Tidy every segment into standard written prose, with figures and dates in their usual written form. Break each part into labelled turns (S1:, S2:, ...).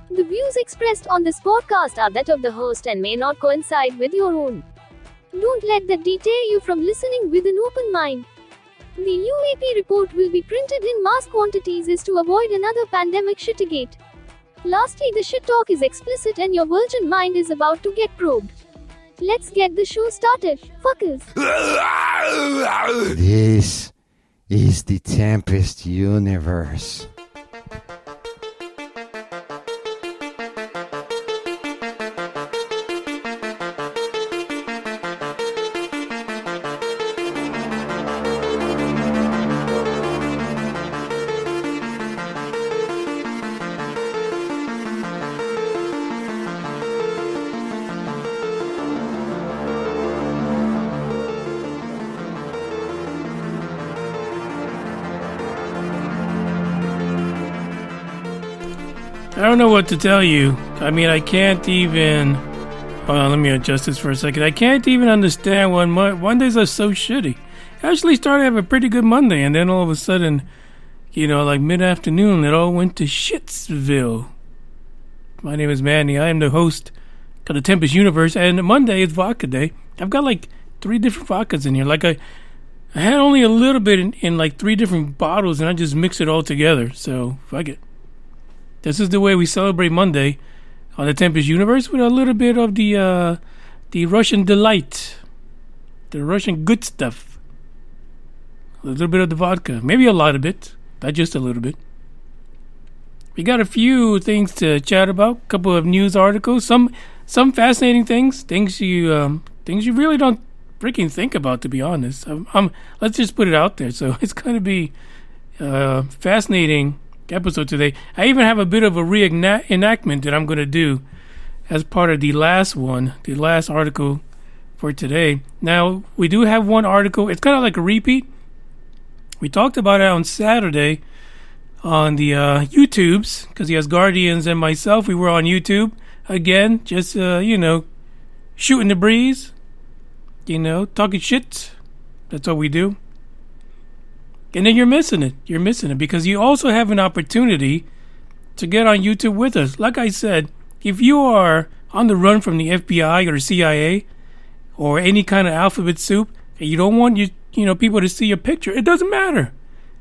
S1: The views expressed on this podcast are that of the host and may not coincide with your own. Don't let that deter you from listening with an open mind. The UAP report will be printed in mass quantities is to avoid another pandemic shittigate. Lastly, the shit talk is explicit and your virgin mind is about to get probed. Let's get the show started, fuckers.
S2: This is the Tempest Universe.
S3: I don't know what to tell you. I mean, I can't even... Hold on, let me adjust this for a second. I can't even understand when Mondays are so shitty. I actually started having a pretty good Monday, and then all of a sudden, like mid-afternoon, it all went to Shitsville. My name is Manny. I am the host of the Tempest Universe, and Monday is vodka day. I've got like 3 different vodkas in here. Like I had only a little bit in like 3 different bottles, and I just mixed it all together. So, fuck it. This is the way we celebrate Monday on the Tempest Universe, with a little bit of the Russian delight, the Russian good stuff, a little bit of the vodka, maybe a lot of it, not just a little bit. We got a few things to chat about, a couple of news articles, some fascinating things you really don't freaking think about, to be honest. Let's just put it out there. So it's going to be fascinating episode today. I even have a bit of a reenactment that I'm going to do as part of the last article for today. Now, we do have one article. It's kind of like a repeat. We talked about it on Saturday on the YouTubes, because he has Guardians and myself. We were on YouTube again, just, shooting the breeze, talking shit. That's what we do. And then you're missing it because you also have an opportunity to get on YouTube with us. Like I said, if you are on the run from the FBI or CIA or any kind of alphabet soup, and you don't want people to see your picture, it doesn't matter.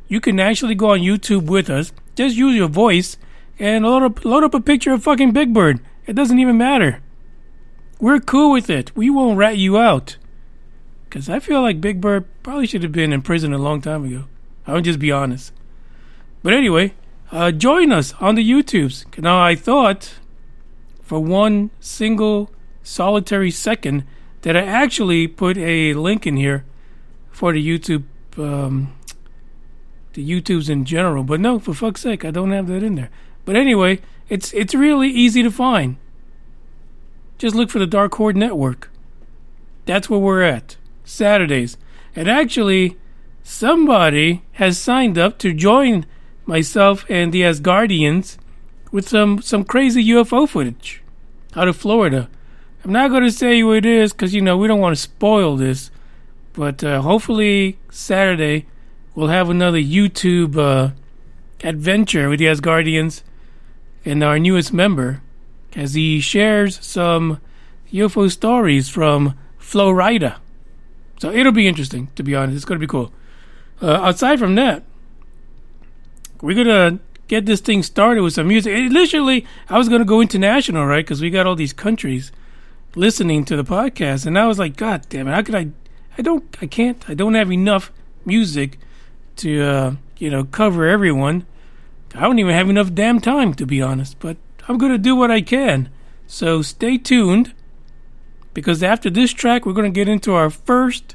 S3: You can actually go on YouTube with us. Just use your voice and load up a picture of fucking Big Bird. It doesn't even matter. We're cool with it. We won't rat you out. Because I feel like Big Bird probably should have been in prison a long time ago. I'll just be honest. But anyway, join us on the YouTubes. Now, I thought for one single solitary second that I actually put a link in here for the YouTube, the YouTubes in general. But no, for fuck's sake, I don't have that in there. But anyway, it's really easy to find. Just look for the Dark Horde Network. That's where we're at. Saturdays. And actually, somebody has signed up to join myself and the Asgardians with some crazy UFO footage out of Florida. I'm not going to say who it is because, we don't want to spoil this. But hopefully Saturday we'll have another YouTube adventure with the Asgardians and our newest member as he shares some UFO stories from Florida. So it'll be interesting, to be honest. It's going to be cool. Aside from that, we're going to get this thing started with some music. Initially, I was going to go international, right? Because we got all these countries listening to the podcast. And I was like, God damn it, how could I don't have enough music to, cover everyone. I don't even have enough damn time, to be honest. But I'm going to do what I can. So stay tuned. Because after this track, we're going to get into our first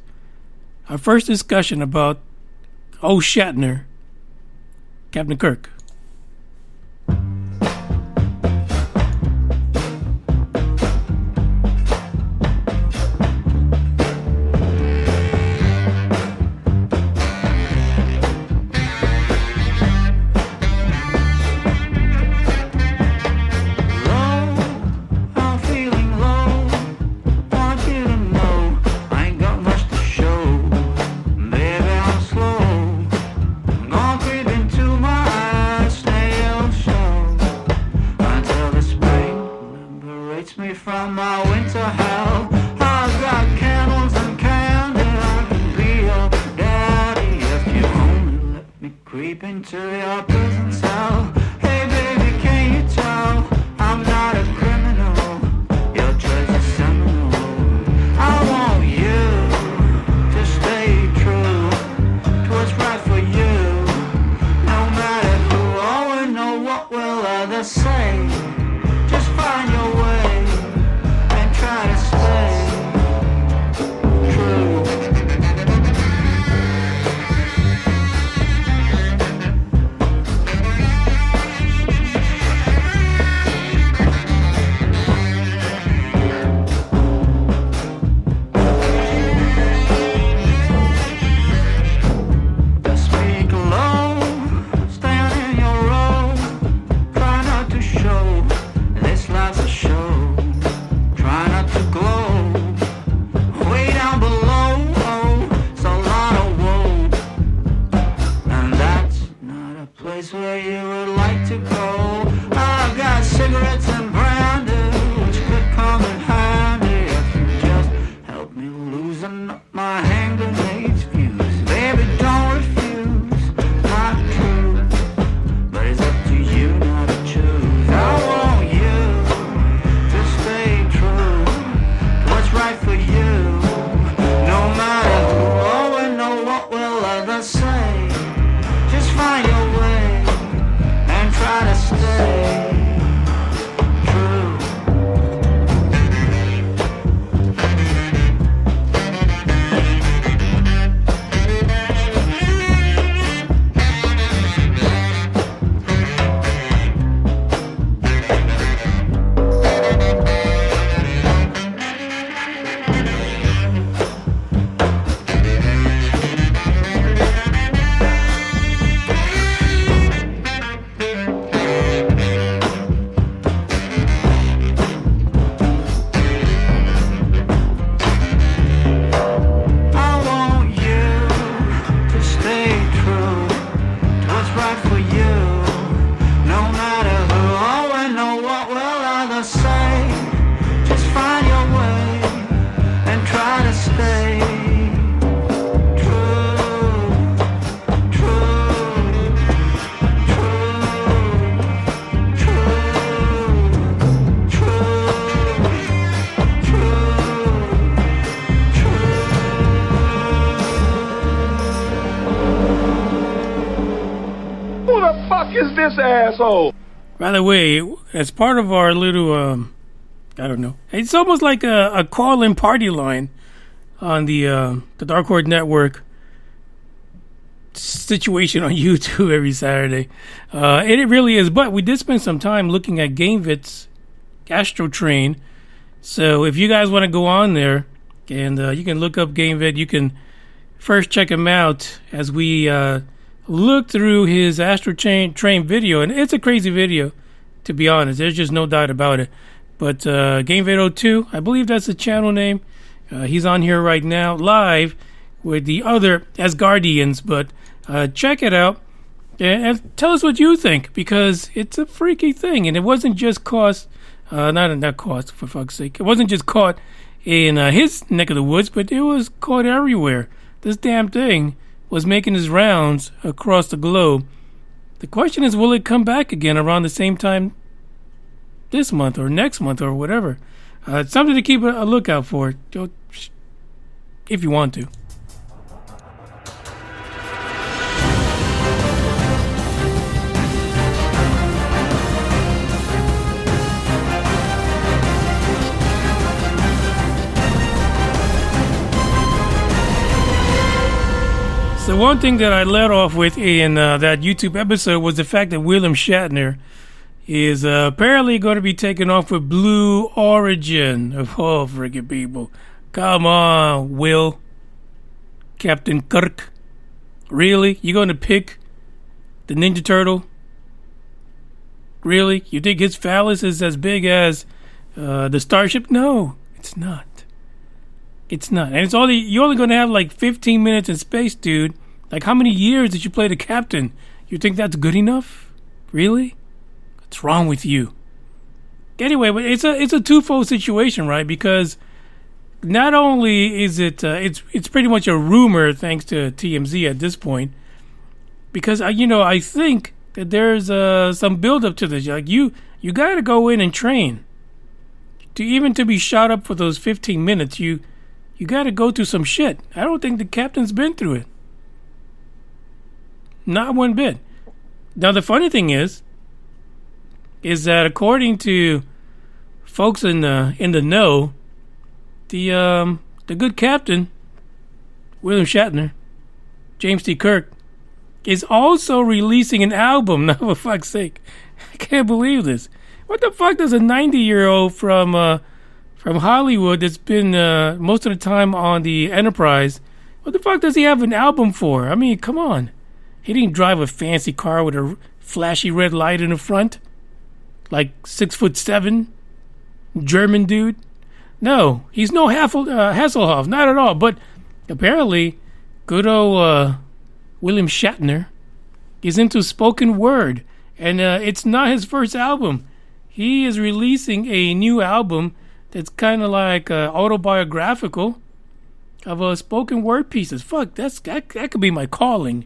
S3: discussion about Shatner, Captain Kirk.
S4: Baby, I'm slow. Gone creeping to my eyes. from my winter hell. I've got candles and candy. I can be your daddy if you only let me creep into your prison cell. Hey baby, can you tell I'm not a criminal? Your choice is seminal. I want you to stay true to what's right for you. No matter who or know what will others say. Just find your way and try to stay true. Just speak low, stand in your row. Try not to show this life's a show. Try not to glow. Way down below, oh, it's a lot of woe. And that's not a place where you would like to go. I've got cigarettes and brandy, which could come in handy if you just help me loosen up my hand grenades fuse. Baby, don't refuse, not true. But it's up to you now to choose. I want you to stay true to what's right for you. No matter who or know what will others say. Just find your way and try to stay true. I want you to stay true to what's right for you. No matter who or know what will others say. Just find your way and try to stay true, true, true, true, true,
S5: Who the fuck is this asshole?
S3: By the way, as part of our little, I don't know, it's almost like a call-in party line on the Dark Horde Network situation on YouTube every Saturday. And it really is. But we did spend some time looking at GameVit's Astro Train. So if you guys want to go on there, and you can look up GameVit, you can first check him out as we look through his Astro Train video. And it's a crazy video, to be honest. There's just no doubt about it. But GameVit02, I believe that's the channel name. He's on here right now, live with the other Asgardians. But check it out and tell us what you think, because it's a freaky thing. And it wasn't just cost, not cost, for fuck's sake. It wasn't just caught in his neck of the woods, but it was caught everywhere. This damn thing was making its rounds across the globe. The question is, will it come back again around the same time this month or next month or whatever? It's something to keep a lookout for, if you want to. So one thing that I led off with in that YouTube episode was the fact that William Shatner is apparently going to be taking off with Blue Origin. Oh, friggin' people. Come on, Will. Captain Kirk. Really? You're going to pick the Ninja Turtle? Really? You think his phallus is as big as the Starship? No, it's not. It's not. And it's only you're only going to have like 15 minutes in space, dude. Like, how many years did you play the captain? You think that's good enough? Really? What's wrong with you? Anyway, but it's a twofold situation, right? Because not only is it it's pretty much a rumor thanks to TMZ at this point, because I think that there's some build up to this. Like you got to go in and train to be shot up for those 15 minutes. You got to go through some shit. I don't think the captain's been through it. Not one bit. Now the funny thing is that according to folks in the know, the good captain, William Shatner, James T. Kirk, is also releasing an album. Now, for fuck's sake, I can't believe this. What the fuck does a 90-year-old from Hollywood that's been most of the time on the Enterprise, what the fuck does he have an album for? I mean, come on. He didn't drive a fancy car with a flashy red light in the front, like 6'7", German dude. No, he's no Hasselhoff, not at all. But apparently, good old William Shatner is into spoken word, and it's not his first album. He is releasing a new album that's kind of like autobiographical of spoken word pieces. Fuck, that could be my calling.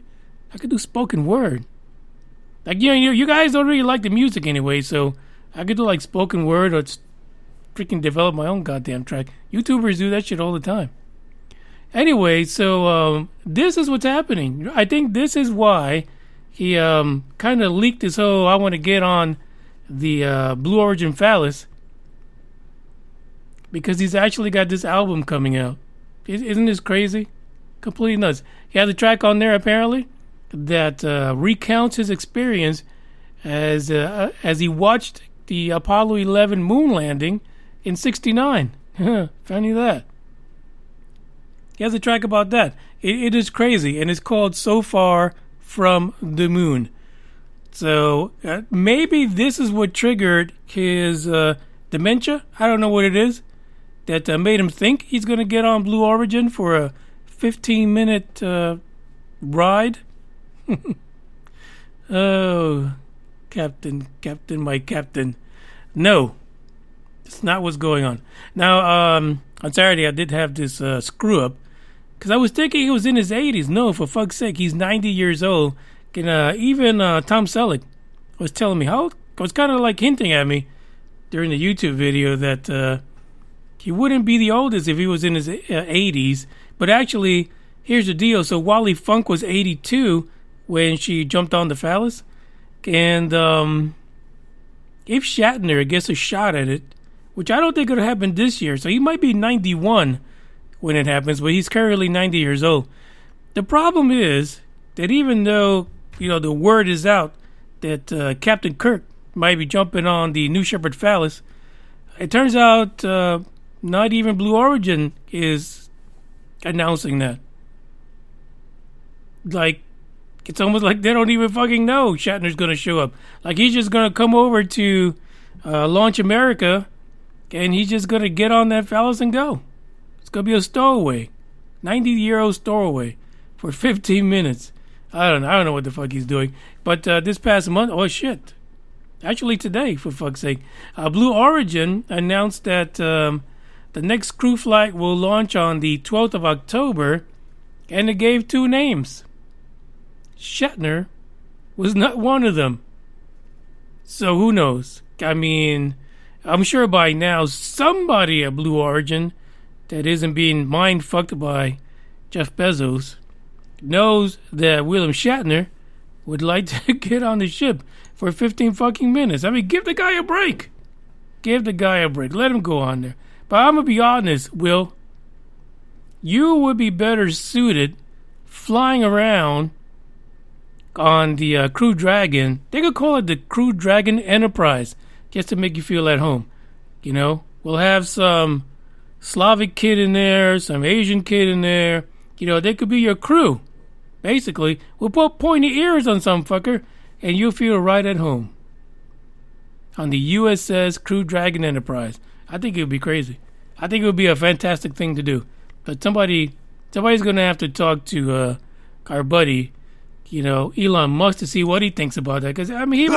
S3: I could do spoken word. Like you guys don't really like the music anyway, so I could do like spoken word or freaking develop my own goddamn track. YouTubers do that shit all the time. Anyway, so this is what's happening. I think this is why he kind of leaked this whole I want to get on the Blue Origin phallus, because he's actually got this album coming out. Isn't this crazy? Completely nuts. He has a track on there apparently that recounts his experience as he watched the Apollo 11 moon landing in '69. Funny that. He has a track about that. It is crazy, and it's called So Far From the Moon. So maybe this is what triggered his dementia. I don't know what it is that made him think he's going to get on Blue Origin for a 15-minute ride. Oh, Captain, my Captain. No, that's not what's going on. Now, on Saturday, I did have this screw-up, because I was thinking he was in his 80s. No, for fuck's sake, he's 90 years old. And even Tom Selleck was telling me, was kind of like hinting at me during the YouTube video that he wouldn't be the oldest if he was in his 80s. But actually, here's the deal. So Wally Funk was 82 when she jumped on the phallus. And if Shatner gets a shot at it, which I don't think it'll happen this year, so he might be 91 when it happens, but he's currently 90 years old. The problem is that even though, the word is out that Captain Kirk might be jumping on the New Shepard phallus, it turns out not even Blue Origin is announcing that. Like, it's almost like they don't even fucking know Shatner's going to show up. Like, he's just going to come over to Launch America, and he's just going to get on that phallus and go. It's going to be a stowaway. 90-year-old stowaway for 15 minutes. I don't know what the fuck he's doing. But this past month, oh shit. Actually today, for fuck's sake. Blue Origin announced that the next crew flight will launch on the 12th of October, and it gave two names. Shatner was not one of them. So who knows? I mean, I'm sure by now somebody at Blue Origin that isn't being mind-fucked by Jeff Bezos knows that William Shatner would like to get on the ship for 15 fucking minutes. I mean, give the guy a break. Give the guy a break. Let him go on there. But I'm going to be honest, Will. You would be better suited flying around on the Crew Dragon. They could call it the Crew Dragon Enterprise, just to make you feel at home. We'll have some Slavic kid in there, some Asian kid in there. They could be your crew. Basically, we'll put pointy ears on some fucker, and you'll feel right at home. On the USS Crew Dragon Enterprise. I think it would be crazy. I think it would be a fantastic thing to do. But somebody's going to have to talk to our buddy Elon Musk to see what he thinks about that. Because, I mean, he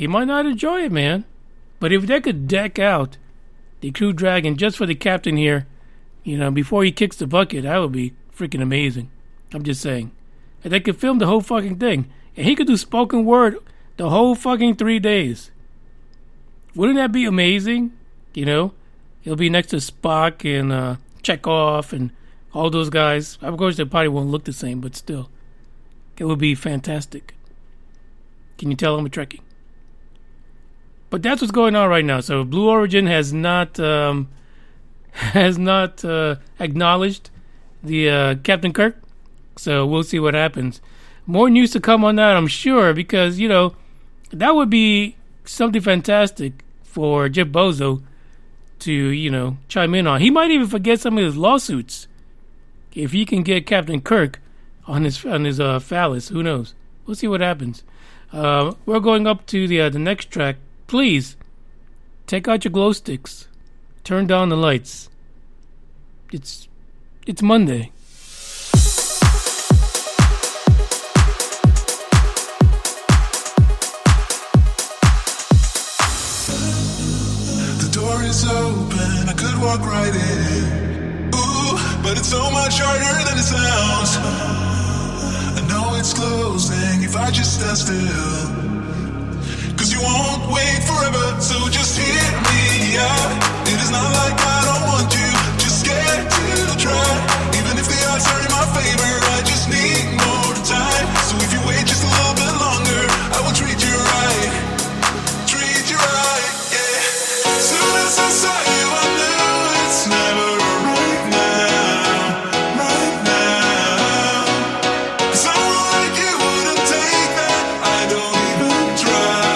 S3: might not enjoy it, man. But if they could deck out the Crew Dragon just for the captain here, before he kicks the bucket, that would be freaking amazing. I'm just saying. And they could film the whole fucking thing. And he could do spoken word the whole fucking 3 days. Wouldn't that be amazing? He'll be next to Spock and Chekhov and all those guys. Of course, they probably won't look the same, but still. It would be fantastic. Can you tell I'm a Trekkie? But that's what's going on right now. So Blue Origin has not acknowledged the Captain Kirk. So we'll see what happens. More news to come on that, I'm sure, because, that would be something fantastic for Jeff Bezos to, chime in on. He might even forget some of his lawsuits. If he can get Captain Kirk on his phallus, who knows? We'll see what happens. We're going up to the next track. Please, take out your glow sticks. Turn down the lights. It's Monday.
S6: The door is open, I could walk right in. Ooh, but it's so much harder than it sounds. I know it's closing if I just stand still. 'Cause you won't wait forever, so just hear me out. It is not like I don't want you, just scared to try. Even if the odds are in my favor, I just need more time. So if you wait just a little bit longer, I will treat you right. Treat you right, yeah. Soon as I saw you, I knew it's never right now, right now. 'Cause someone like you wouldn't take that, I don't even try.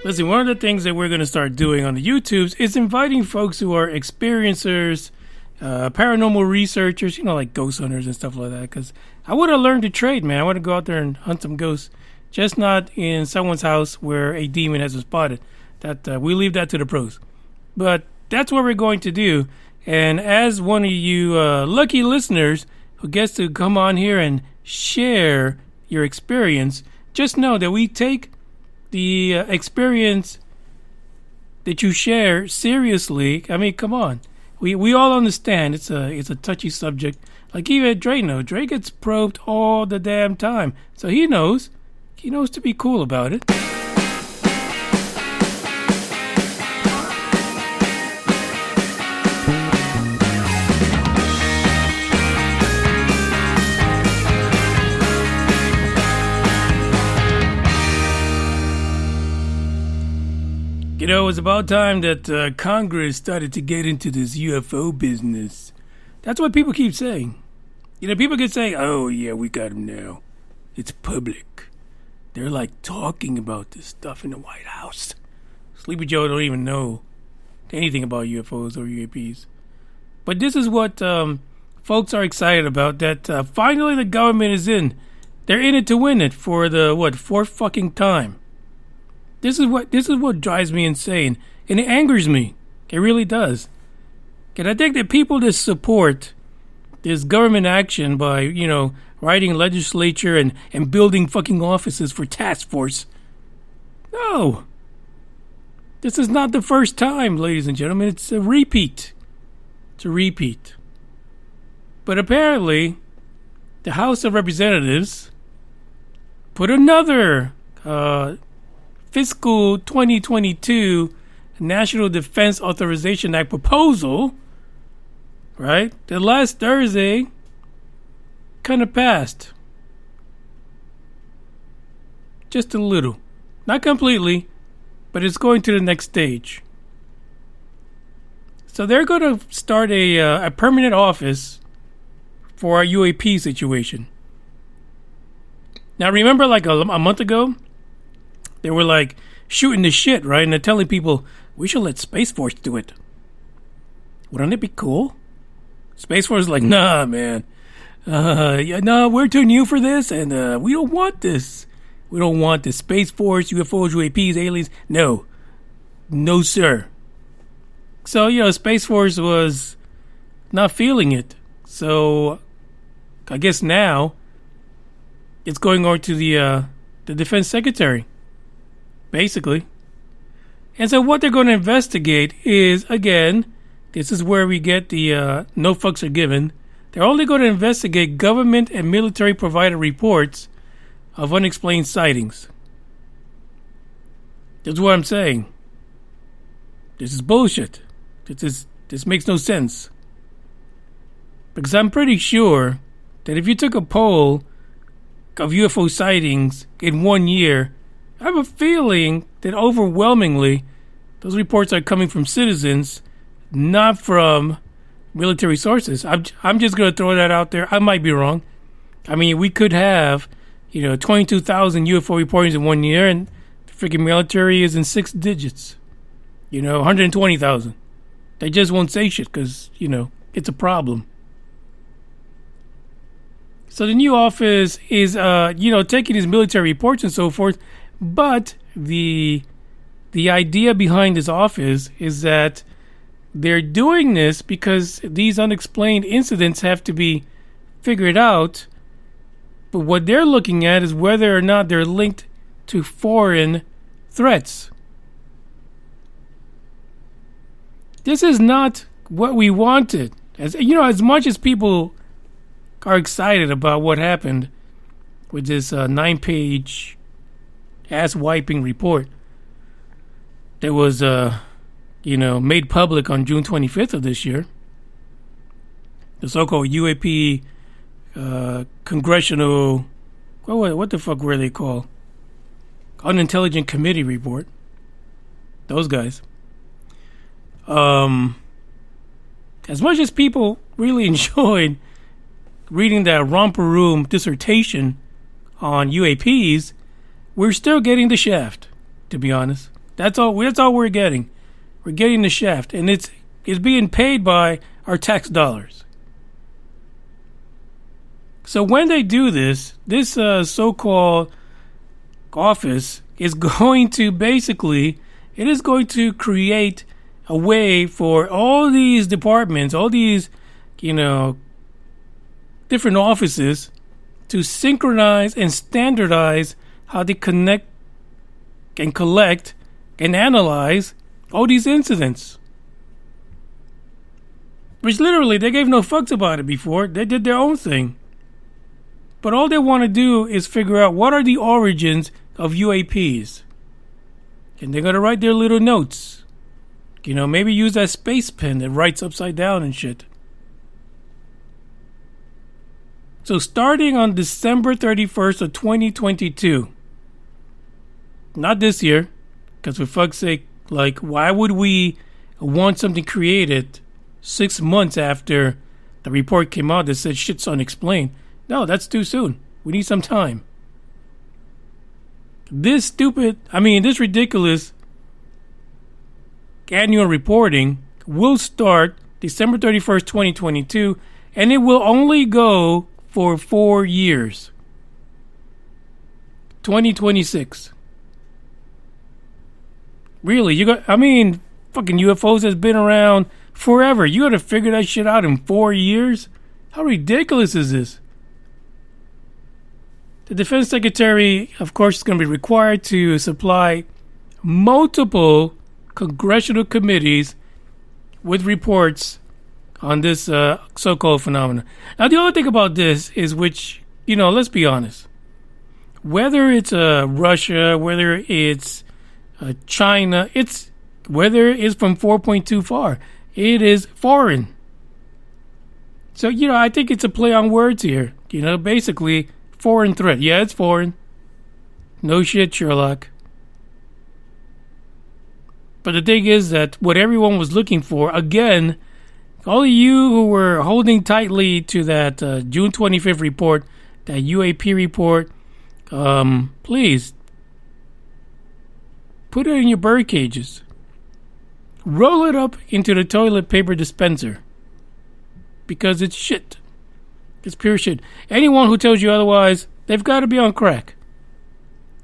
S3: Listen, one of the things that we're going to start doing on the YouTubes is inviting folks who are experiencers, paranormal researchers, like ghost hunters and stuff like that. Because I want to learn to trade, man. I want to go out there and hunt some ghosts, just not in someone's house where a demon has been spotted. That we leave that to the pros. But that's what we're going to do. And as one of you lucky listeners who gets to come on here and share your experience, just know that we take the experience that you share seriously. I mean, come on. We all understand it's a touchy subject. Like even Dre knows. Dre gets probed all the damn time. So he knows. He knows to be cool about it. know, it's about time that Congress started to get into this UFO business. That's what people keep saying. You know, people keep saying, oh, yeah, we got them now. It's public. They're like talking about this stuff in the White House. Sleepy Joe don't even know anything about UFOs or UAPs. But this is what folks are excited about, that finally the government is in. They're in it to win it for the, fourth fucking time. This is what drives me insane. And it angers me. It really does. And I think that people that support this government action by, you know, writing legislature and building fucking offices for task force. No. This is not the first time, ladies and gentlemen. It's a repeat. It's a repeat. But apparently, the House of Representatives put another fiscal 2022 National Defense Authorization Act proposal, right, that last Thursday kind of passed. Just a little. Not completely, but it's going to the next stage. So they're going to start a permanent office for our UAP situation. Now, remember like a month ago, they were like shooting the shit, right? And they're telling people, we should let Space Force do it. Wouldn't it be cool? Space Force is like, nah, man. No, we're too new for this, and we don't want this. We don't want this. Space Force, UFOs, UAPs, aliens. No. No, sir. So, you know, Space Force was not feeling it. So, I guess now it's going over to the Defense Secretary, basically. And so what they're going to investigate is, again, this is where we get the no fucks are given. They're only going to investigate government and military provided reports of unexplained sightings. That's what I'm saying. This is bullshit. This makes no sense. Because I'm pretty sure that if you took a poll of UFO sightings in 1 year, I have a feeling that overwhelmingly those reports are coming from citizens, not from military sources. I'm just going to throw that out there. I might be wrong. I mean, we could have, 22,000 UFO reportings in 1 year, and the freaking military is in 6 digits. 120,000. They just won't say shit because, it's a problem. So the new office is, taking these military reports and so forth. But the idea behind this office is that they're doing this because these unexplained incidents have to be figured out. But what they're looking at is whether or not they're linked to foreign threats. This is not what we wanted. As much as people are excited about what happened with this 9-page ass-wiping report that was, made public on June 25th of this year. The so-called UAP Congressional, what the fuck were they called? Unintelligent Committee report. Those guys. As much as people really enjoyed reading that romper room dissertation on UAPs, we're still getting the shaft, to be honest. That's all we're getting. We're getting the shaft, and it's being paid by our tax dollars. So when they do this so-called office is going to create a way for all these departments, all these, different offices to synchronize and standardize how they connect and collect and analyze all these incidents. Which literally, they gave no fucks about it before. They did their own thing. But all they want to do is figure out what are the origins of UAPs. And they're going to write their little notes. Maybe use that space pen that writes upside down and shit. So starting on December 31st of 2022, not this year, because for fuck's sake, Like, why would we want something created 6 months after the report came out that said shit's unexplained? No, that's too soon. We need some time. This ridiculous annual reporting will start December 31st, 2022, and it will only go for 4 years. 2026. Really, fucking UFOs has been around forever. You gotta figure that shit out in 4 years? How ridiculous is this? The Defense Secretary, of course, is going to be required to supply multiple congressional committees with reports on this so-called phenomenon. Now, the other thing about this is let's be honest. Whether it's Russia, whether it's China, whether it's from 4.2 far, it is foreign. So, I think it's a play on words here. Basically, foreign threat. Yeah, it's foreign. No shit, Sherlock. But the thing is that what everyone was looking for, again, all of you who were holding tightly to that June 25th report, that UAP report, please put it in your bird cages. Roll it up into the toilet paper dispenser. Because it's shit. It's pure shit. Anyone who tells you otherwise, they've got to be on crack.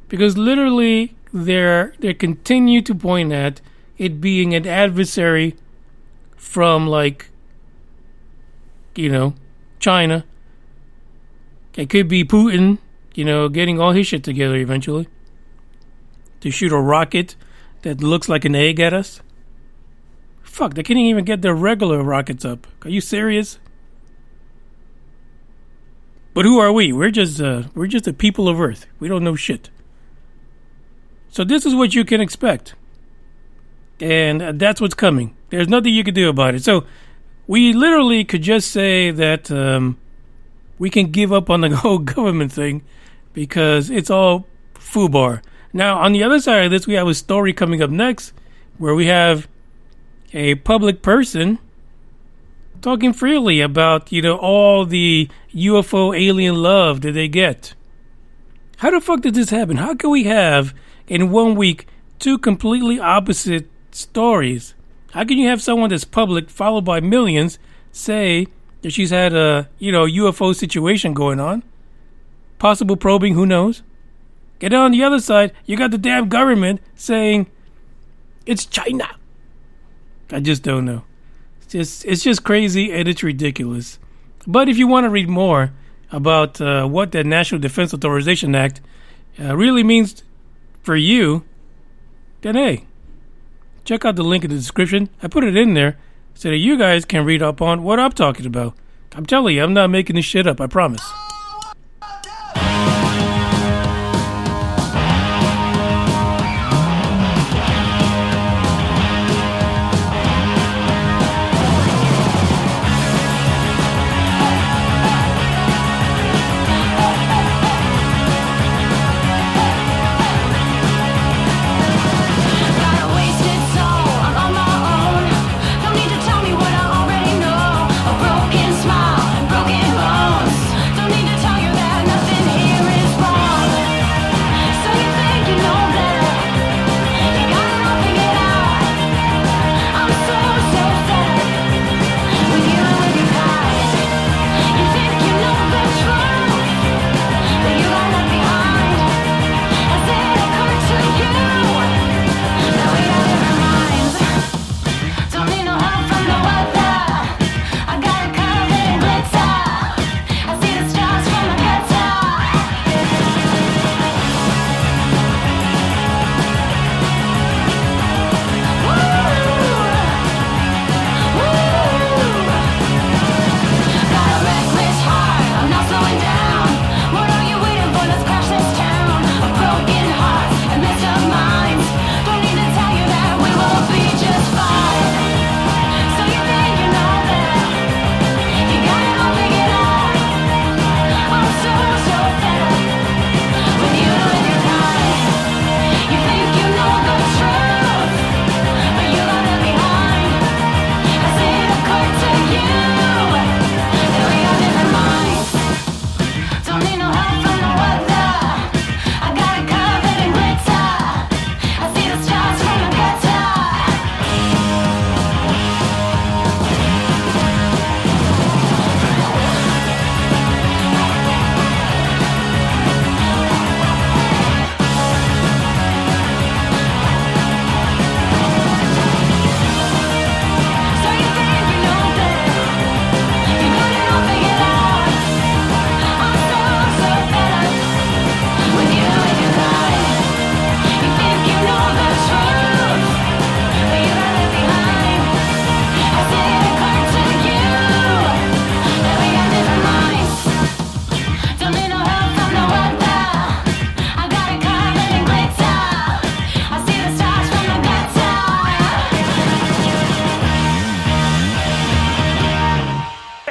S3: Because literally, they continue to point at it being an adversary from, China. It could be Putin, getting all his shit together eventually to shoot a rocket that looks like an egg at us. Fuck, they can't even get their regular rockets up. Are you serious? But who are we? We're just the people of Earth. We don't know shit. So this is what you can expect. And that's what's coming. There's nothing you can do about it. So we literally could just say that we can give up on the whole government thing because it's all FUBAR. Now, on the other side of this, we have a story coming up next where we have a public person talking freely about, all the UFO alien love that they get. How the fuck did this happen? How can we have, in 1 week, two completely opposite stories? How can you have someone that's public, followed by millions, say that she's had a, UFO situation going on? Possible probing, who knows? And on the other side, you got the damn government saying, it's China. I just don't know. It's just crazy and it's ridiculous. But if you want to read more about what the National Defense Authorization Act really means for you, then hey, check out the link in the description. I put it in there so that you guys can read up on what I'm talking about. I'm telling you, I'm not making this shit up, I promise.
S7: Don't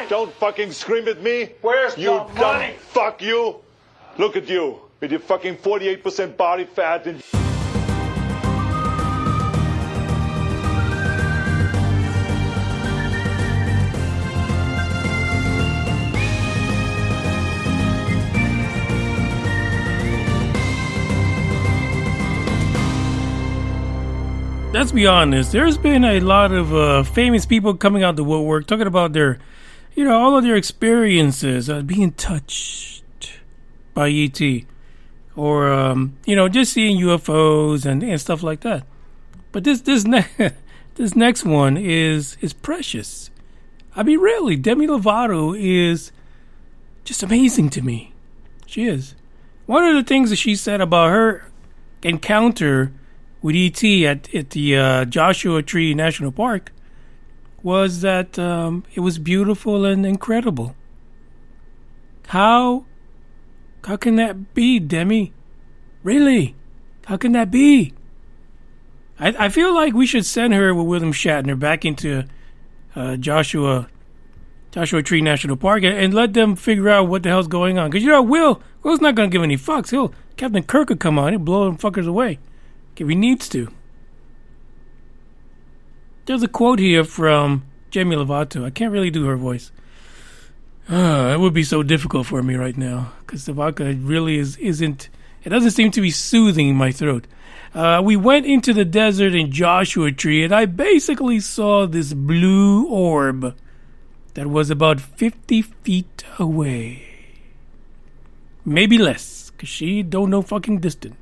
S5: Don't fucking scream at me.
S7: Where's
S5: you
S7: the money?
S5: dumb fuck you. Look at you with your fucking 48% body fat and.
S3: Let's be honest. There's been a lot of famous people coming out the woodwork talking about their, all of their experiences being touched by ET, or just seeing UFOs and stuff like that. But this next one is precious. I mean, really, Demi Lovato is just amazing to me. She is. One of the things that she said about her encounter with ET at the Joshua Tree National Park was that it was beautiful and incredible. How can that be, Demi? Really? How can that be? I feel like we should send her with William Shatner back into Joshua Tree National Park and let them figure out what the hell's going on. Because Will's not going to give any fucks. Captain Kirk could come on and blow them fuckers away if he needs to. There's a quote here from Demi Lovato. I can't really do her voice. It would be so difficult for me right now because the vodka really isn't. It doesn't seem to be soothing my throat. We went into the desert in Joshua Tree, and I basically saw this blue orb that was about 50 feet away, maybe less, because she don't know fucking distance.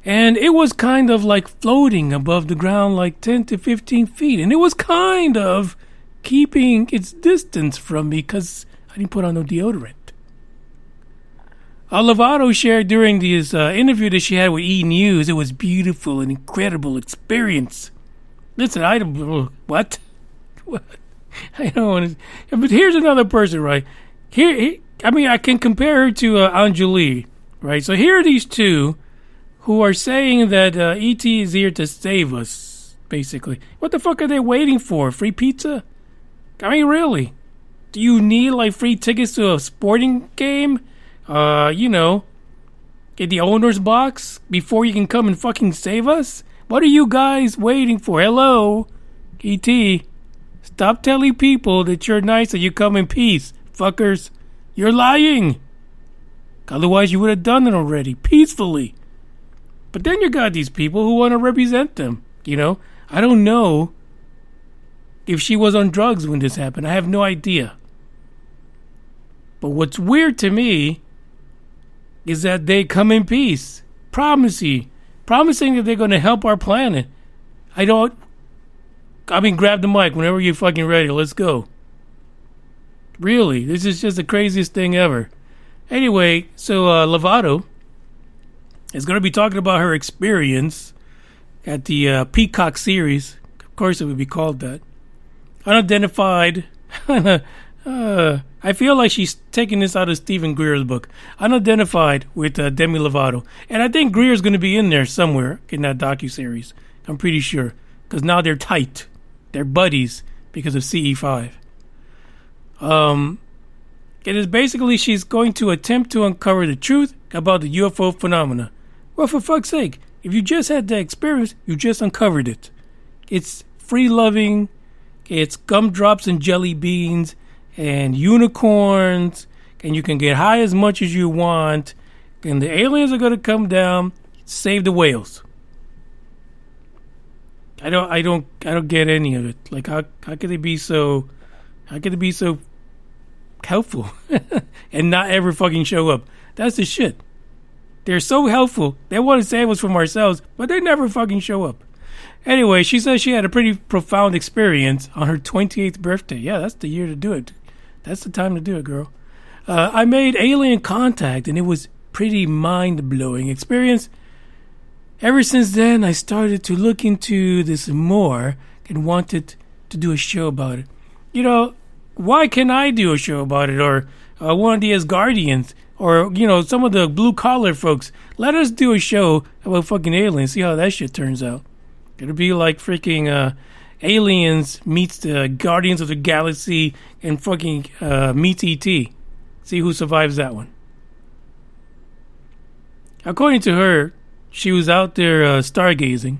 S3: And it was kind of like floating above the ground like 10 to 15 feet. And it was kind of keeping its distance from me because I didn't put on no deodorant. Lovato shared during this interview that she had with E! News, it was beautiful and incredible experience. Listen, what? What? I don't want to. But here's another person, right? I can compare her to Anjali, right? So here are these two who are saying that E.T. is here to save us, basically. What the fuck are they waiting for? Free pizza? I mean, really? Do you need, free tickets to a sporting game? Get the owner's box before you can come and fucking save us? What are you guys waiting for? Hello? E.T., stop telling people that you're nice and you come in peace, fuckers. You're lying. Otherwise, you would have done it already, peacefully. But then you got these people who want to represent them, I don't know if she was on drugs when this happened. I have no idea. But what's weird to me is that they come in peace, promising that they're going to help our planet. Grab the mic whenever you're fucking ready. Let's go. Really, this is just the craziest thing ever. Anyway, so Lovato is going to be talking about her experience at the Peacock series. Of course, it would be called that. Unidentified. I feel like she's taking this out of Stephen Greer's book. Unidentified with Demi Lovato. And I think Greer's going to be in there somewhere in that docuseries. I'm pretty sure. Because now they're tight. They're buddies because of CE5. It is basically she's going to attempt to uncover the truth about the UFO phenomena. Well, for fuck's sake, if you just had the experience, you just uncovered it. It's free-loving, it's gumdrops and jelly beans, and unicorns, and you can get high as much as you want, and the aliens are going to come down, save the whales. I don't get any of it. How could they be so helpful and not ever fucking show up? That's the shit. They're so helpful. They want to save us from ourselves, but they never fucking show up. Anyway, she says she had a pretty profound experience on her 28th birthday. Yeah, that's the year to do it. That's the time to do it, girl. I made alien contact, and it was pretty mind-blowing experience. Ever since then, I started to look into this more and wanted to do a show about it. Why can't I do a show about it? Or one of the Asgardians? Or, some of the blue-collar folks. Let us do a show about fucking aliens. See how that shit turns out. It'll be like freaking Aliens meets the Guardians of the Galaxy and fucking meets E.T. See who survives that one. According to her, she was out there stargazing,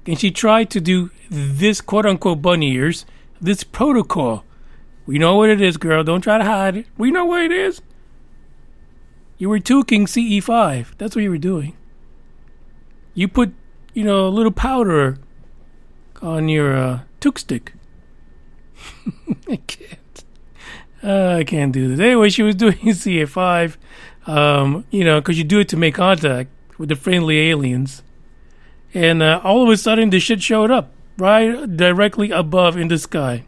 S3: and she tried to do this quote-unquote bunny ears, this protocol. We know what it is, girl. Don't try to hide it. We know what it is. You were tooking CE5. That's what you were doing. You put, a little powder on your took stick. I can't. I can't do this. Anyway, she was doing CA5, because you do it to make contact with the friendly aliens. And all of a sudden, the shit showed up right directly above in the sky.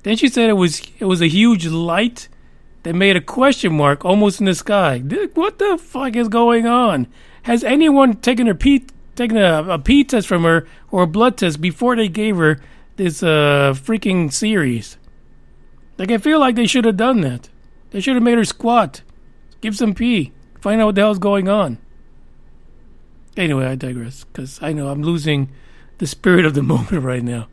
S3: Then she said it was a huge light that made a question mark almost in the sky. What the fuck is going on? Has anyone taken a pee test from her or a blood test before they gave her this freaking series? Like, I feel like they should have done that. They should have made her squat, give some pee, find out what the hell's going on. Anyway, I digress, because I know I'm losing the spirit of the moment right now.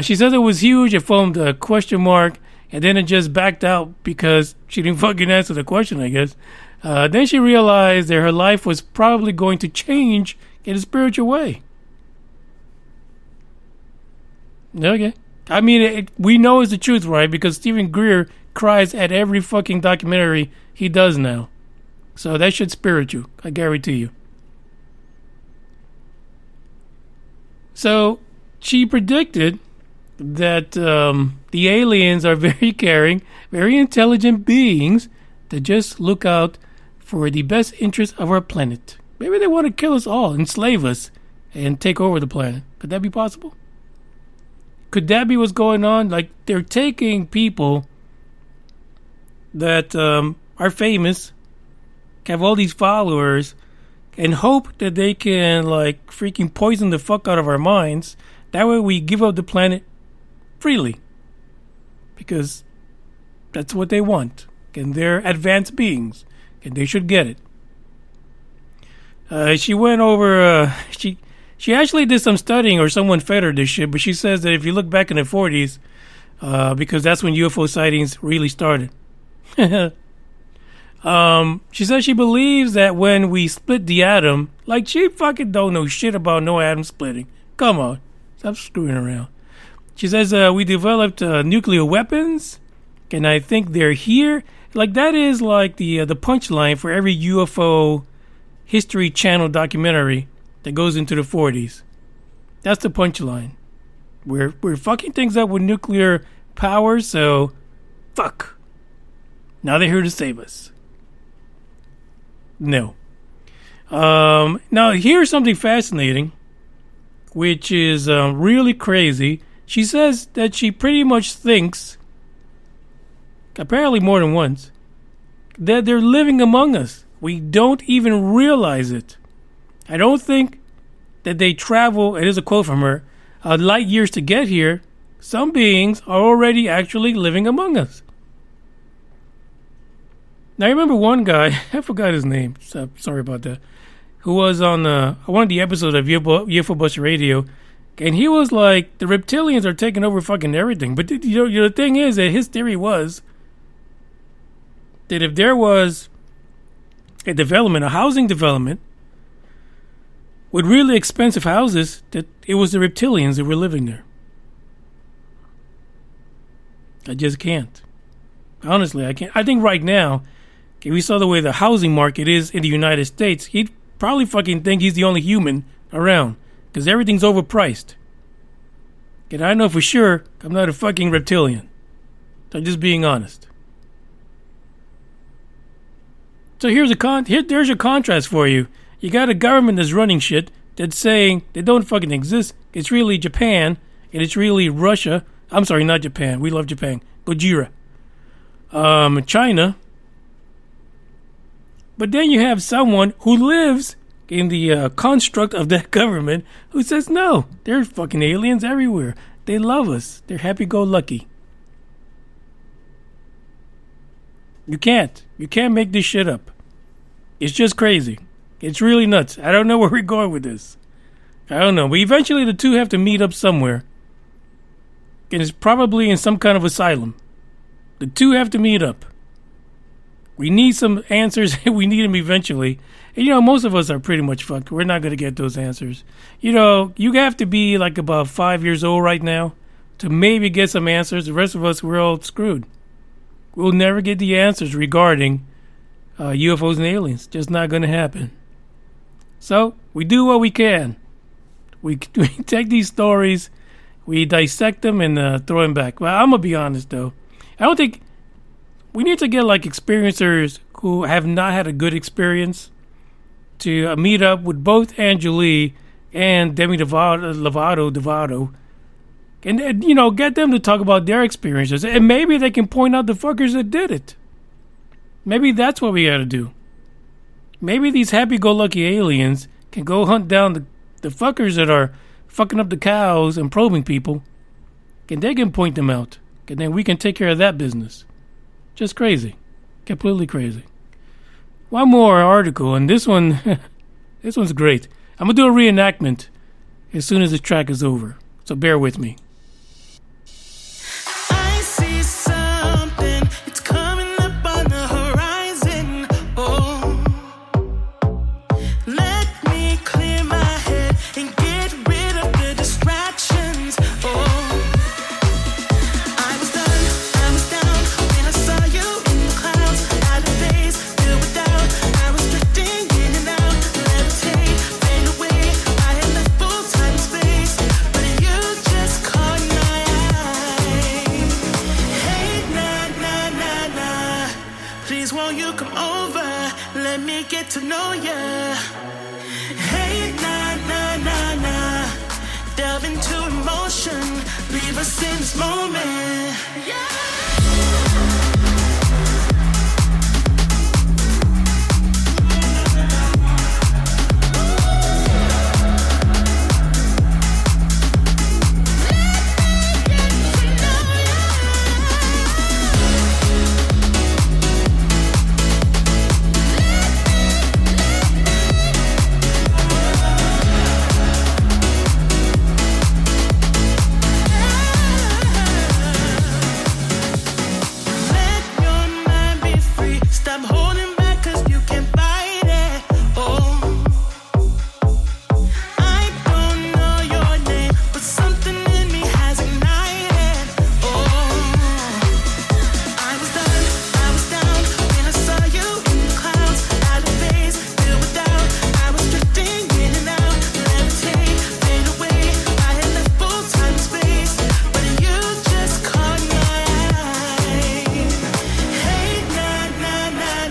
S3: She says it was huge. It formed a question mark, and then it just backed out because she didn't fucking answer the question, I guess. Then she realized that her life was probably going to change in a spiritual way. Okay. I mean, we know it's the truth, right? Because Stephen Greer cries at every fucking documentary he does now. So that shit's spiritual, I guarantee you. So she predicted that the aliens are very caring, very intelligent beings that just look out for the best interest of our planet. Maybe they want to kill us all, enslave us, and take over the planet. Could that be possible? Could that be what's going on? Like, they're taking people that are famous, have all these followers, and hope that they can, like, freaking poison the fuck out of our minds. That way we give up the planet freely. Because that's what they want. And they're advanced beings. And they should get it. She went over... She actually did some studying, or someone fed her this shit, but she says that if you look back in the 40s, because that's when UFO sightings really started. She says she believes that when we split the atom, like, she fucking don't know shit about no atom splitting. Come on. Stop screwing around. She says we developed nuclear weapons, and I think they're here. Like, that is like the punchline for every UFO History Channel documentary that goes into the 40s. That's the punchline. We're fucking things up with nuclear power, so fuck. Now they're here to save us. No. Now here's something fascinating, which is really crazy. She says that she pretty much thinks, apparently more than once, that they're living among us. We don't even realize it. I don't think that they travel, it is a quote from her, light years to get here. Some beings are already actually living among us. Now, I remember one guy, I forgot his name, so sorry about that, who was on one of the episodes of UFO Buster Radio, and he was like, the reptilians are taking over fucking everything. But the thing is that his theory was that if there was a housing development, with really expensive houses, that it was the reptilians that were living there. I just can't. Honestly, I can't. I think right now, if we saw the way the housing market is in the United States, he'd probably fucking think he's the only human around, because everything's overpriced. And I know for sure I'm not a fucking reptilian. I'm just being honest. So there's your contrast for you. You got a government that's running shit that's saying they don't fucking exist. It's really Japan, and it's really Russia. I'm sorry, not Japan. We love Japan. Gojira. China. But then you have someone who lives in the construct of that government who says, no, there's fucking aliens everywhere. They love us. They're happy-go-lucky. You can't make this shit up. It's just crazy. It's really nuts. I don't know where we're going with this. I don't know. But eventually the two have to meet up somewhere. And it's probably in some kind of asylum. The two have to meet up. We need some answers. We need them eventually. And, most of us are pretty much fucked. We're not going to get those answers. You have to be like about 5 years old right now to maybe get some answers. The rest of us, we're all screwed. We'll never get the answers regarding UFOs and aliens. Just not going to happen. So, we do what we can. We take these stories, we dissect them, and throw them back. Well, I'm going to be honest, though. I don't think... We need to get, like, experiencers who have not had a good experience to meet up with both Angeli and Demi Lovato, and get them to talk about their experiences, and maybe they can point out the fuckers that did it. Maybe that's what we got to do. Maybe these happy-go-lucky aliens can go hunt down the fuckers that are fucking up the cows and probing people, and they can point them out, and then we can take care of that business. Just crazy. Completely crazy. One more article, and this one, this one's great. I'm going to do a reenactment as soon as the track is over, so bear with me.
S7: I see something, it's coming up on the horizon. Oh, let me clear my head and get rid of the distractions. Oh, I was down when I saw you in the clouds. Out of days, filled with doubt. I was drifting in and out, levitate, fade away. I had left full time and space, but you just caught my eye. Hey, nah, please won't you come over? Let me get to know ya. Hey, nah, delve into emotion. Leave us in this moment. Let your mind be free. Stop holding back, 'cause you can't fight it. Oh, I don't know your name, but something in me has ignited. Oh, I was down when I saw you in the clouds. Out of phase, filled with doubt. I was drifting in and out, levitate, fade away. I had left full time and space, but you just caught my eye. Hey,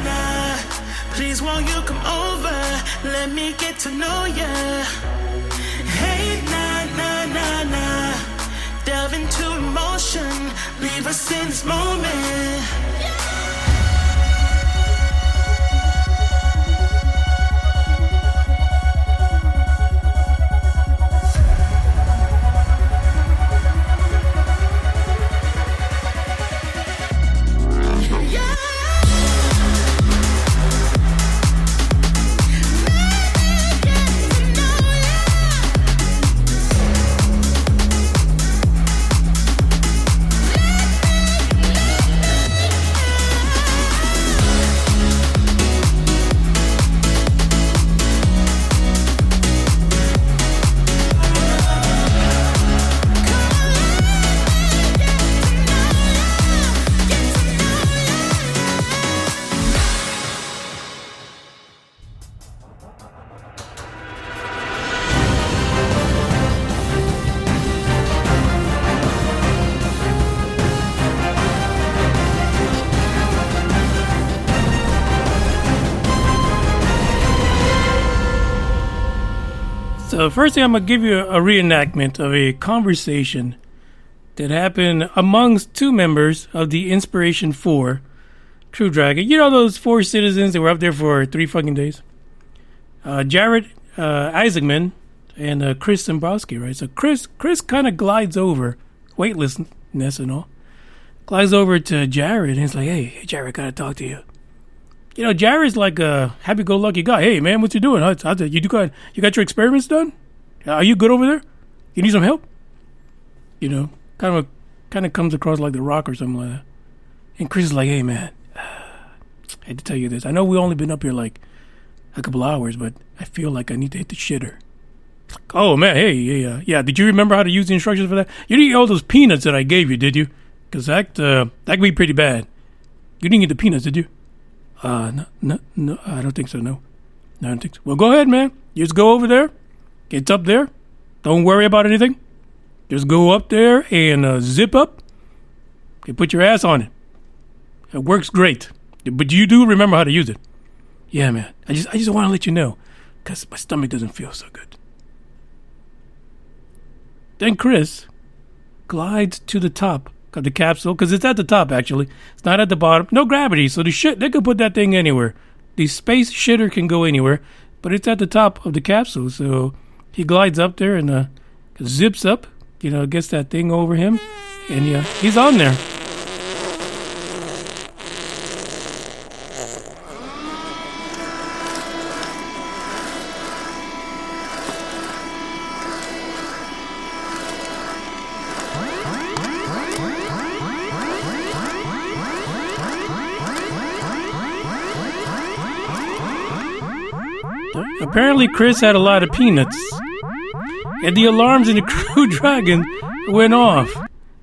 S7: nah, please won't you come over? Let me get to know ya. Hey, nah, delve into emotion. Leave us in this moment.
S3: So first thing, I'm going to give you a reenactment of a conversation that happened amongst two members of the Inspiration 4 Crew Dragon. You know those 4 citizens that were up there for 3 fucking days? Jared Isaacman and Chris Dombrowski, right? So Chris kind of glides over, weightlessness and all, glides over to Jared and he's like, hey, Jared, gotta talk to you. Jared's like a happy-go-lucky guy. Hey, man, what you doing? You got your experiments done? Are you good over there? You need some help? You know, kind of comes across like The Rock or something like that. And Chris is like, hey, man, I hate to tell you this. I know we only been up here like a couple hours, but I feel like I need to hit the shitter. Like, oh, man, hey, yeah. Did you remember how to use the instructions for that? You didn't eat all those peanuts that I gave you, did you? Because that could be pretty bad. You didn't eat the peanuts, did you? No, I don't think so, no. I don't think so. Well, go ahead, man. You just go over there. It's up there. Don't worry about anything. Just go up there and zip up and put your ass on it. It works great. But you do remember how to use it. Yeah, man. I just want to let you know because my stomach doesn't feel so good. Then Chris glides to the top of the capsule because it's at the top, actually. It's not at the bottom. No gravity, so they could put that thing anywhere. The space shitter can go anywhere, but it's at the top of the capsule. So he glides up there and zips up, gets that thing over him, and he's on there. Apparently, Chris had a lot of peanuts, and the alarms in the Crew Dragon went off.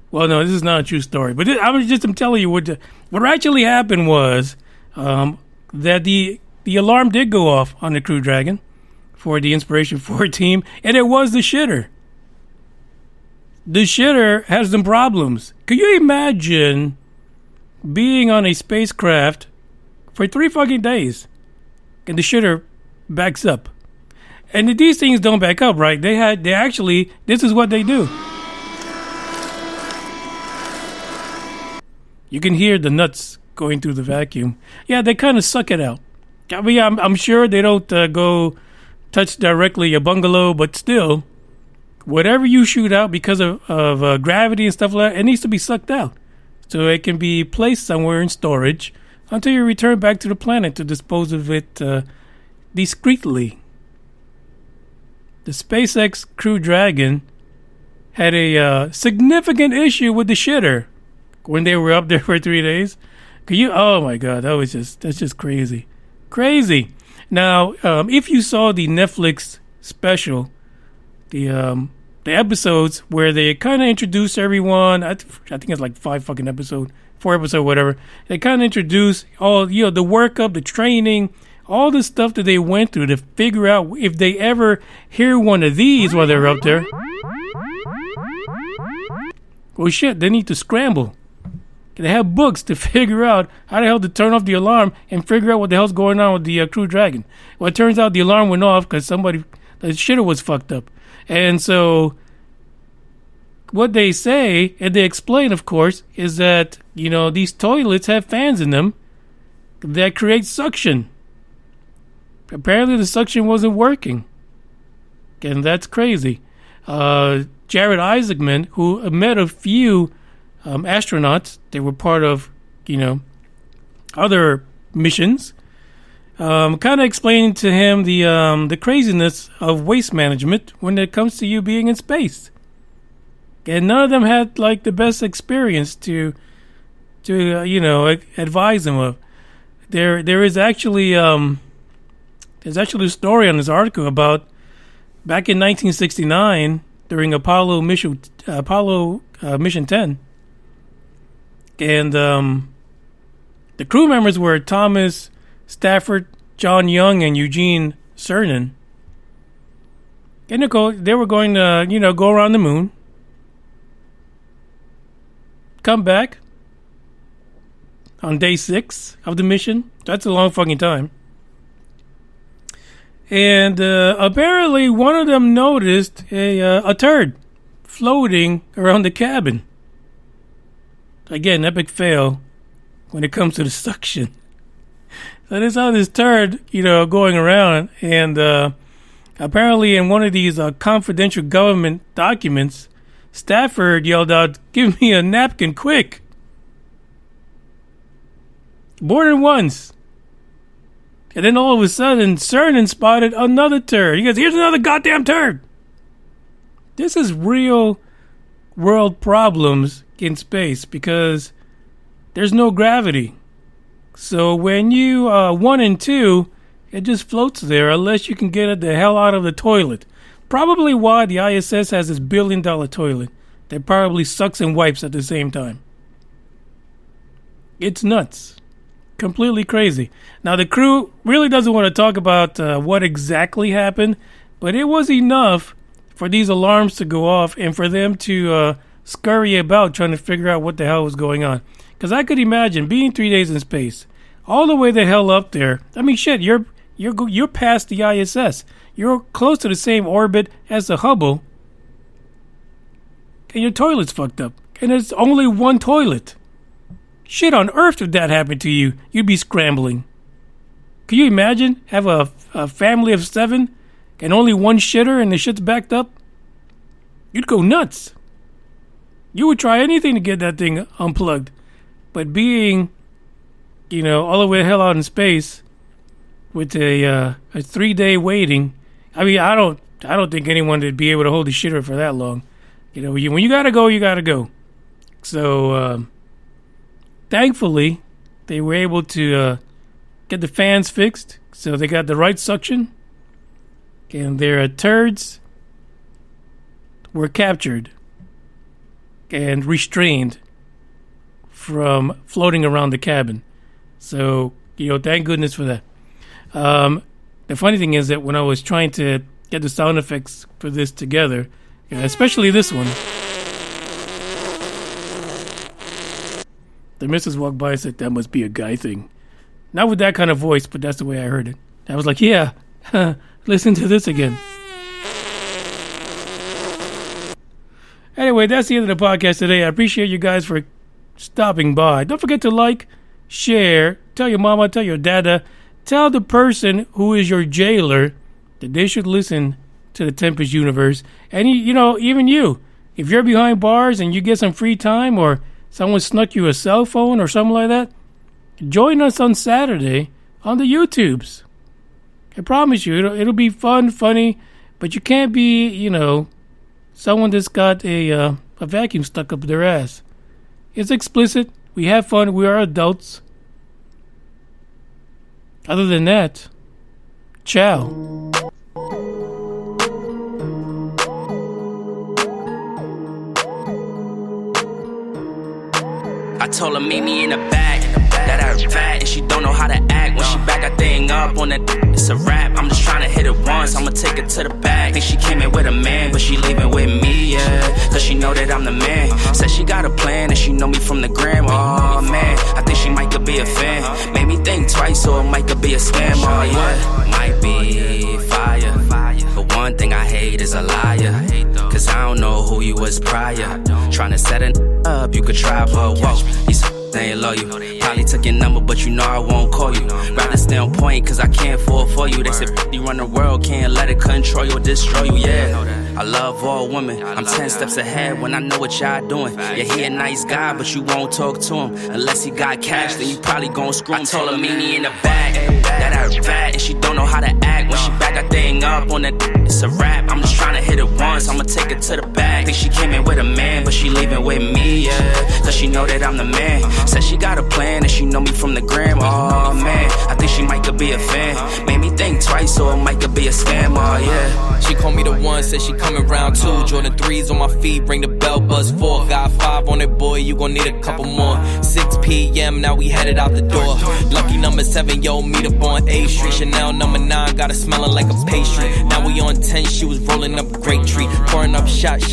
S3: Well, no, this is not a true story, but I'm telling you what actually happened was that the alarm did go off on the Crew Dragon for the Inspiration 4 team, and it was the shitter. The shitter has some problems. Could you imagine being on a spacecraft for 3 fucking days, and the shitter backs up? And these things don't back up, right? They actually, this is what they do. You can hear the nuts going through the vacuum. Yeah, they kind of suck it out. I mean, I'm sure they don't go touch directly a bungalow, but still, whatever you shoot out because of gravity and stuff like that, it needs to be sucked out. So it can be placed somewhere in storage until you return back to the planet to dispose of it discreetly. The SpaceX Crew Dragon had a significant issue with the shitter when they were up there for 3 days. Oh my God, that's just crazy. Now, if you saw the Netflix special, the episodes where they kind of introduce everyone, I think it's like 4 episodes, whatever. They kind of introduce all, the workup, the training, all the stuff that they went through to figure out if they ever hear one of these while they're up there. Well, shit, they need to scramble. They have books to figure out how the hell to turn off the alarm and figure out what the hell's going on with the Crew Dragon. Well, it turns out the alarm went off because the shitter was fucked up. And so what they say, and they explain, of course, is that, these toilets have fans in them that create suction. Apparently the suction wasn't working. And that's crazy. Jared Isaacman, who met a few astronauts that were part of, other missions, kind of explained to him the craziness of waste management when it comes to you being in space. And none of them had like the best experience to advise him of. There is actually there's actually a story on this article about back in 1969 during Apollo Mission 10. And the crew members were Thomas Stafford, John Young, and Eugene Cernan. And they were going to, go around the moon, come back on day 6 of the mission. That's a long fucking time. And apparently one of them noticed a turd floating around the cabin. Again, epic fail when it comes to the suction. So they saw this turd, going around, and apparently in one of these confidential government documents, Stafford yelled out, "Give me a napkin quick." More than once. And then all of a sudden, Cernan spotted another turd. He goes, "Here's another goddamn turd." this is real world problems in space because there's no gravity. So when you 1 and 2, it just floats there unless you can get it the hell out of the toilet. Probably why the ISS has this $1 billion toilet that probably sucks and wipes at the same time. It's nuts. Completely crazy. Now, the crew really doesn't want to talk about what exactly happened, but it was enough for these alarms to go off and for them to scurry about trying to figure out what the hell was going on. Because I could imagine being 3 days in space, all the way the hell up there. I mean, shit, you're past the ISS. You're close to the same orbit as the Hubble, and your toilet's fucked up. And there's only one toilet. Shit on earth, if that happened to you, you'd be scrambling. Can you imagine? Have a family of 7 and only one shitter and the shit's backed up? You'd go nuts. You would try anything to get that thing unplugged. But being, all the way the hell out in space with a 3-day waiting, I mean, I don't think anyone would be able to hold a shitter for that long. When you gotta go, you gotta go. So, thankfully, they were able to get the fans fixed, so they got the right suction, and their turds were captured and restrained from floating around the cabin. So, thank goodness for that. The funny thing is that when I was trying to get the sound effects for this together, especially this one, the missus walked by and said, "That must be a guy thing." Not with that kind of voice, but that's the way I heard it. I was like, yeah, listen to this again. Anyway, that's the end of the podcast today. I appreciate you guys for stopping by. Don't forget to like, share, tell your mama, tell your dada, tell the person who is your jailer that they should listen to the Tempest Universe. And, even you, if you're behind bars and you get some free time or someone snuck you a cell phone or something like that, join us on Saturday on the YouTubes. I promise you, it'll be fun, funny, but you can't be, someone that's got a vacuum stuck up their ass. It's explicit. We have fun. We are adults. Other than that, ciao.
S8: I told her meet me in the back, that I fat and she don't know how to act. When she back that thing up on that, it's a wrap. I'm just trying to hit it once, I'ma take it to the back. Think she came in with a man, but she leaving with me, yeah. Cause she know that I'm the man. Said she got a plan and she know me from the gram. Oh man, I think she might could be a fan. Made me think twice, so it might could be a scam. Oh yeah, might be fire. But one thing I hate is a liar. Cause I don't know who you was prior. Trying to set it up, you could try, but whoa, these they ain't love you. Probably took your number, but you know I won't call you. Rather stay on point, cause I can't fall for you. They said you run the world, can't let it control you or destroy you, yeah. I love all women, I'm 10 steps ahead when I know what y'all doing. Yeah, he a nice guy, but you won't talk to him. Unless he got cash, then you probably gon' screw him. I told her meet me in the back, that I fat and she don't know how to act. When she back that thing up on that, it's a wrap. I'm just trying to hit it once, I'ma take it to the back. Think she came in with a man, but she leaving with me, yeah. Cause she know that I'm the man. Said she got a plan and she know me from the gram. Oh man, I think she might could be a fan. Made me think twice, so it might could be a scam. Oh yeah.
S9: She called me the one, said she coming round 2. Jordan 3s on my feet, bring the bell, buzz 4. Got 5 on it, boy, you gon' need a couple more. 6 p.m., now we headed out the door. Lucky number 7, yo, meet up on A Street. Chanel number 9, got her smelling like a pastry. Now we on 10, she was rolling up a great treat. Pouring up shots,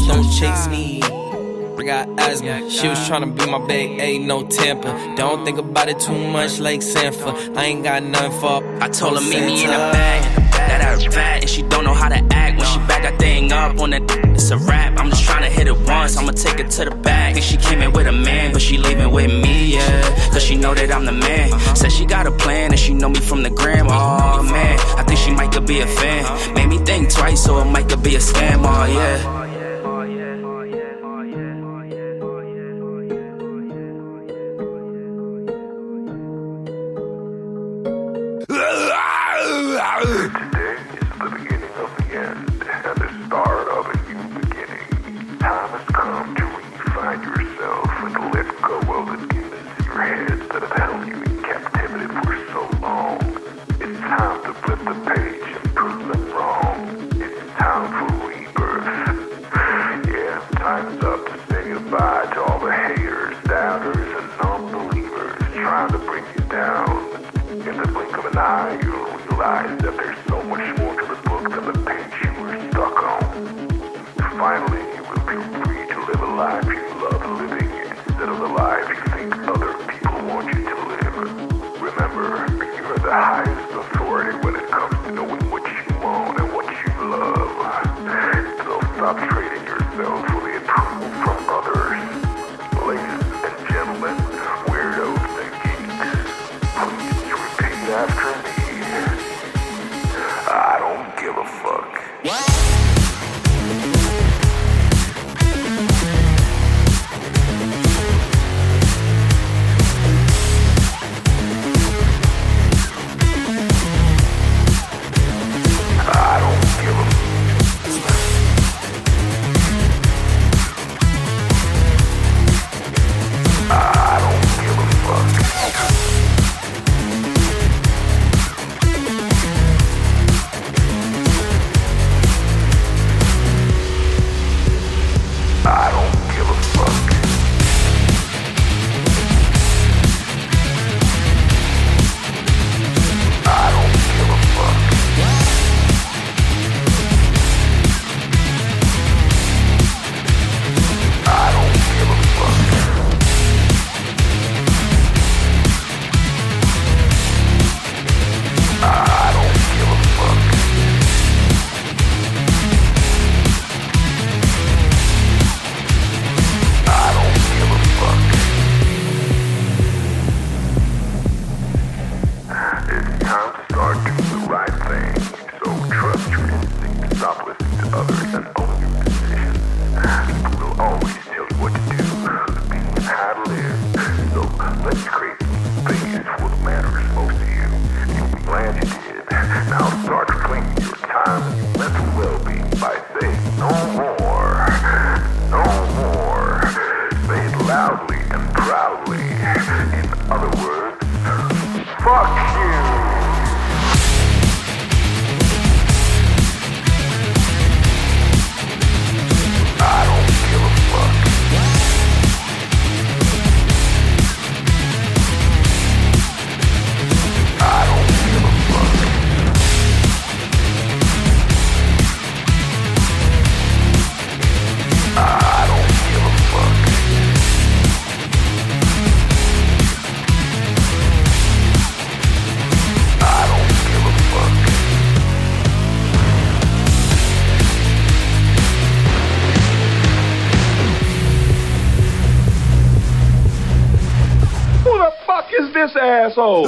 S9: don't chase me. I got asthma. She was tryna be my babe, ain't no temper. Don't think about it too much like Sanford. I ain't got nothing for.
S8: I told her meet me in the back, that I fat and she don't know how to act. When she back that thing up on that, it's a wrap. I'm just tryna hit it once, I'ma take it to the back. Think she came in with a man, but she leaving with me, yeah. Cause she know that I'm the man. Said she got a plan and she know me from the gram. Oh man, I think she might could be a fan. Made me think twice, so it might could be a scam. Oh yeah.
S6: Today is the beginning of the end and the start of a new
S10: the blink of an eye, you'll realize that there's so much more to the book than the page you were stuck on. Finally, you will be free to live a life you love living instead of the life you think other people want you to live. Remember, you're the highest authority when it comes to knowing what you want and what you love. So stop trading yourself for the approval from others. Ladies and gentlemen, weirdos and geeks, please repeat after me. I don't give a fuck.
S11: This asshole.